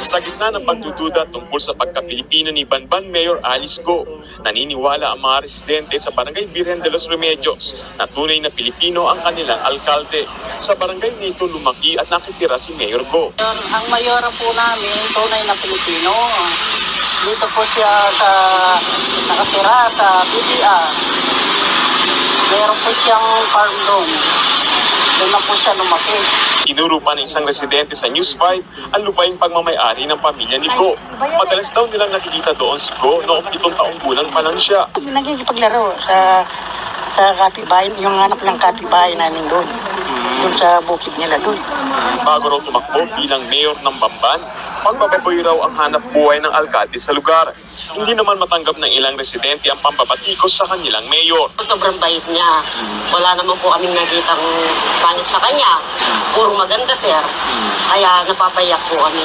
Sa gitna ng pagdududa tungkol sa pagka-Pilipino ni Banban Mayor Alice Go, naniniwala ang mga residente sa Barangay Virgen de los Remedios na tunay na Pilipino ang kanilang alkalde. Sa barangay nito lumaki at nakitira si Mayor Go. Ang mayora po namin, tunay na Pilipino. Dito po siya nakatira sa BDA. Meron po siyang farm doon. Doon na po siya lumaki. Tinuro pa ng isang residente sa News 5 ang lupaing pagmamayari ng pamilya ni Go. Madalas daw nilang nakikita doon si Go noong 7 taong gulang pa lang siya. Nagkikipaglaro sa kapitbahay, yung anak ng kapitbahay namin doon. Doon sa bukid nila doon. Bago raw tumakbo bilang mayor ng Bamban, pagbababoy raw ang hanap buhay ng alkalde sa lugar. Hindi naman matanggap ng ilang residente ang pambabatikos sa kanilang mayor. Sobrang bait niya. Wala naman po kaming nakitang pangit sa kanya. Puro maganda, sir. Kaya napapayak po kami.